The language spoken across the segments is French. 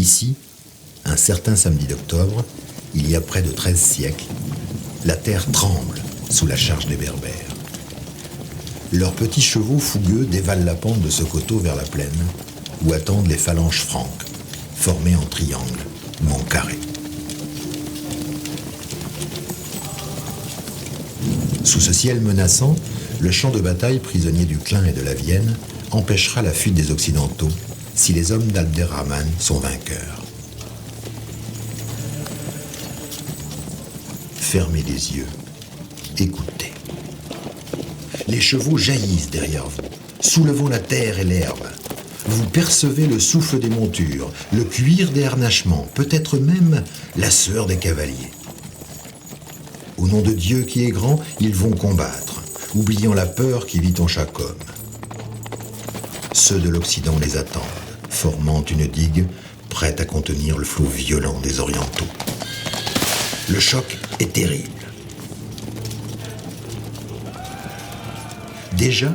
Ici, un certain samedi d'octobre, il y a près de 13 siècles, la terre tremble sous la charge des Berbères. Leurs petits chevaux fougueux dévalent la pente de ce coteau vers la plaine, où attendent les phalanges franques, formées en triangle ou en carré. Sous ce ciel menaçant, le champ de bataille prisonnier du Clin et de la Vienne empêchera la fuite des Occidentaux si les hommes d'Abderrahman sont vainqueurs. Fermez les yeux, écoutez. Les chevaux jaillissent derrière vous, soulevant la terre et l'herbe. Vous percevez le souffle des montures, le cuir des harnachements, peut-être même la sueur des cavaliers. Au nom de Dieu qui est grand, ils vont combattre, oubliant la peur qui vit en chaque homme. Ceux de l'Occident les attendent, formant une digue prête à contenir le flot violent des Orientaux. Le choc est terrible. Déjà,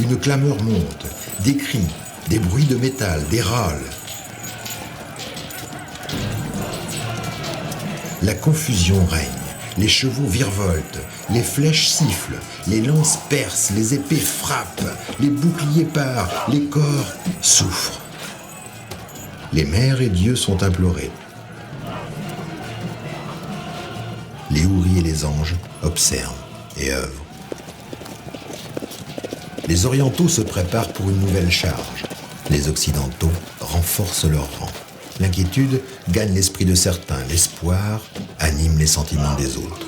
une clameur monte, des cris, des bruits de métal, des râles. La confusion règne, les chevaux virevoltent, les flèches sifflent, les lances percent, les épées frappent, les boucliers parent, les corps souffrent. Les mers et dieux sont implorés. Les houris et les anges observent et œuvrent. Les Orientaux se préparent pour une nouvelle charge. Les Occidentaux renforcent leur rang. L'inquiétude gagne l'esprit de certains. L'espoir anime les sentiments des autres.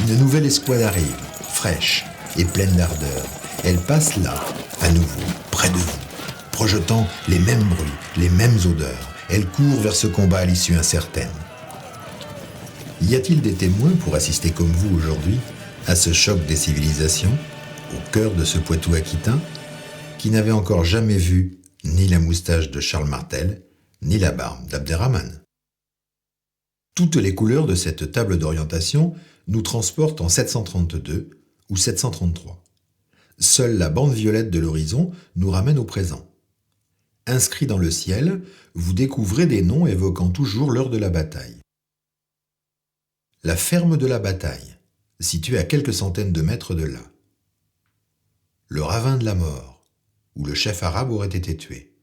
Une nouvelle escouade arrive, fraîche et pleine d'ardeur. Elle passe là, à nouveau, près de vous, projetant les mêmes bruits, les mêmes odeurs. Elle court vers ce combat à l'issue incertaine. Y a-t-il des témoins pour assister comme vous aujourd'hui à ce choc des civilisations, au cœur de ce Poitou aquitain, qui n'avait encore jamais vu ni la moustache de Charles Martel, ni la barbe d'Abderrahman? Toutes les couleurs de cette table d'orientation nous transportent en 732 ou 733. Seule la bande violette de l'horizon nous ramène au présent. Inscrits dans le ciel, vous découvrez des noms évoquant toujours l'heure de la bataille. La ferme de la bataille, située à quelques centaines de mètres de là. Le ravin de la mort, où le chef arabe aurait été tué.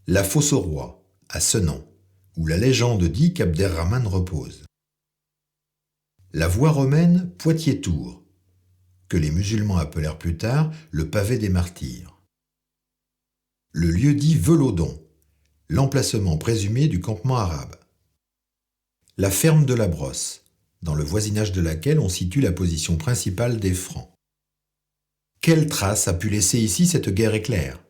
La fosse au roi, à Senon, où la légende dit qu'Abderrahman repose. La voie romaine Poitiers-Tours, que les musulmans appelèrent plus tard le pavé des martyrs. Le lieu dit Velodon, l'emplacement présumé du campement arabe. La ferme de la Brosse, dans le voisinage de laquelle on situe la position principale des Francs. Quelle trace a pu laisser ici cette guerre éclair?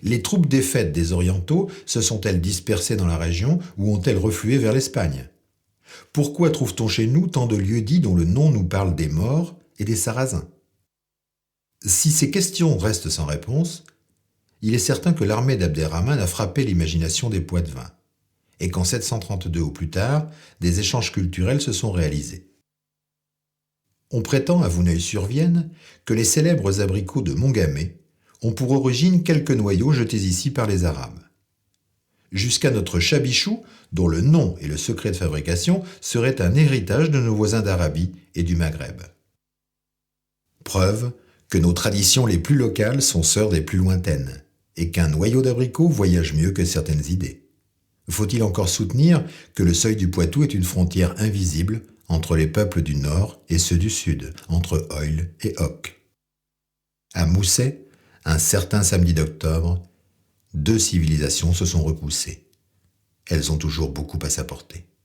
Les troupes défaites des Orientaux se sont-elles dispersées dans la région ou ont-elles reflué vers l'Espagne? Pourquoi trouve-t-on chez nous tant de lieux-dits dont le nom nous parle des morts et des Sarrasins? Si ces questions restent sans réponse, il est certain que l'armée d'Abderrahman a frappé l'imagination des Poitevins, et qu'en 732 ou plus tard, des échanges culturels se sont réalisés. On prétend à Vouneuil-sur-Vienne que les célèbres abricots de Montgamay ont pour origine quelques noyaux jetés ici par les Arabes. Jusqu'à notre chabichou, dont le nom et le secret de fabrication seraient un héritage de nos voisins d'Arabie et du Maghreb. Preuve que nos traditions les plus locales sont sœurs des plus lointaines, et qu'un noyau d'abricot voyage mieux que certaines idées. Faut-il encore soutenir que le seuil du Poitou est une frontière invisible entre les peuples du Nord et ceux du Sud, entre Oil et Hoc. À Mousset, un certain samedi d'octobre, 2 civilisations se sont repoussées. Elles ont toujours beaucoup à s'apporter.